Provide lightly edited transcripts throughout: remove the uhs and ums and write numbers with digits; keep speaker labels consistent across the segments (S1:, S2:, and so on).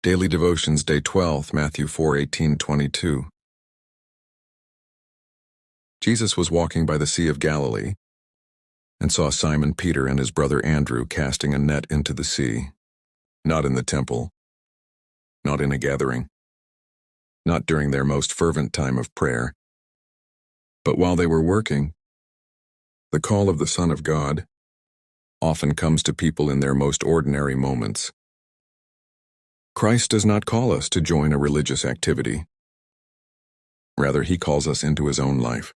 S1: Daily Devotions, Day 12, Matthew 4:18-22. Jesus was walking by the Sea of Galilee and saw Simon Peter and his brother Andrew casting a net into the sea, not in the temple, not in a gathering, not during their most fervent time of prayer, but while they were working. The call of the Son of God often comes to people in their most ordinary moments. Christ does not call us to join a religious activity. Rather, he calls us into his own life.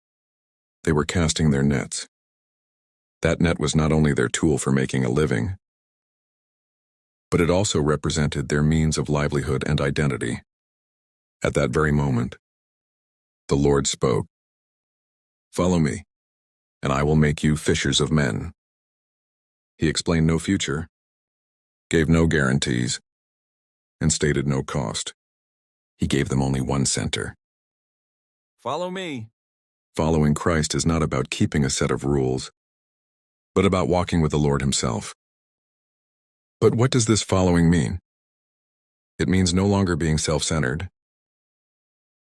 S1: They were casting their nets. That net was not only their tool for making a living, but it also represented their means of livelihood and identity. At that very moment, the Lord spoke, "Follow me, and I will make you fishers of men." He explained no future, gave no guarantees, and stated no cost. He gave them only one center.
S2: Follow me.
S1: Following Christ is not about keeping a set of rules, but about walking with the Lord himself. But what does this following mean? It means no longer being self-centered,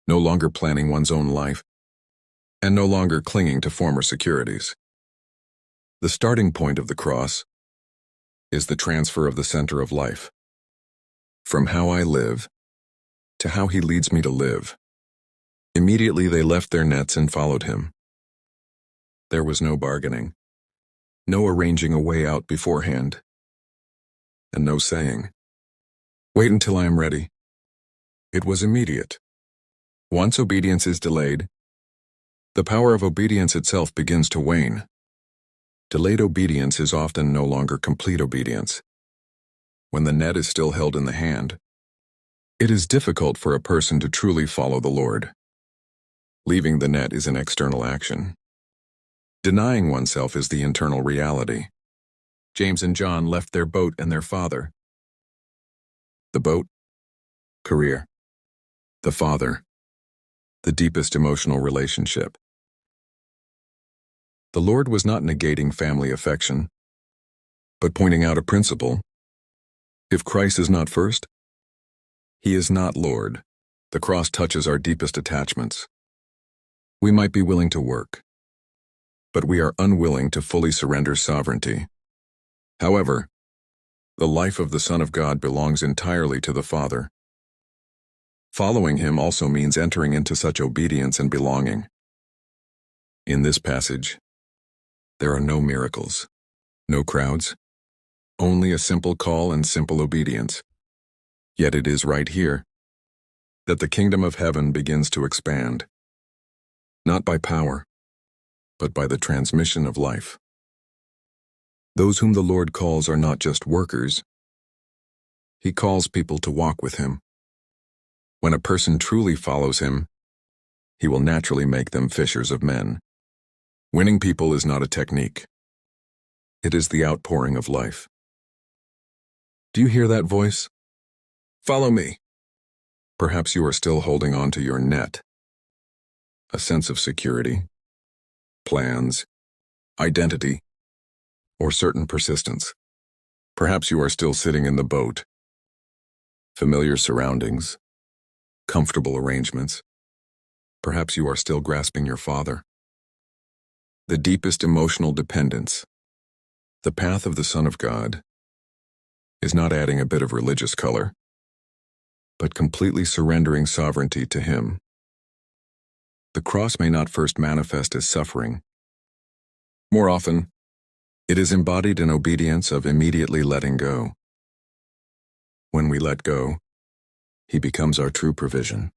S1: no longer planning one's own life, and no longer clinging to former securities. The starting point of the cross is the transfer of the center of life, from how I live to how he leads me to live. Immediately they left their nets and followed him. There was no bargaining, no arranging a way out beforehand, and no saying, "Wait until I am ready." It was immediate. Once obedience is delayed, the power of obedience itself begins to wane. Delayed obedience is often no longer complete obedience. When the net is still held in the hand, it is difficult for a person to truly follow the Lord. Leaving the net is an external action. Denying oneself is the internal reality. James and John left their boat and their father. The boat, career. The father, the deepest emotional relationship. The Lord was not negating family affection, but pointing out a principle. If Christ is not first, he is not Lord. The cross touches our deepest attachments. We might be willing to work, but we are unwilling to fully surrender sovereignty. However, the life of the Son of God belongs entirely to the Father. Following him also means entering into such obedience and belonging. In this passage, there are no miracles, no crowds, only a simple call and simple obedience. Yet it is right here that the kingdom of heaven begins to expand, not by power, but by the transmission of life. Those whom the Lord calls are not just workers. He calls people to walk with him. When a person truly follows him, he will naturally make them fishers of men. Winning people is not a technique. It is the outpouring of life. Do you hear that voice? Follow me. Perhaps you are still holding on to your net, a sense of security, plans, identity, or certain persistence. Perhaps you are still sitting in the boat, familiar surroundings, comfortable arrangements. Perhaps you are still grasping your father. The deepest emotional dependence, the path of the Son of God, is not adding a bit of religious color, but completely surrendering sovereignty to him. The cross may not first manifest as suffering. More often, it is embodied in obedience of immediately letting go. When we let go, he becomes our true provision.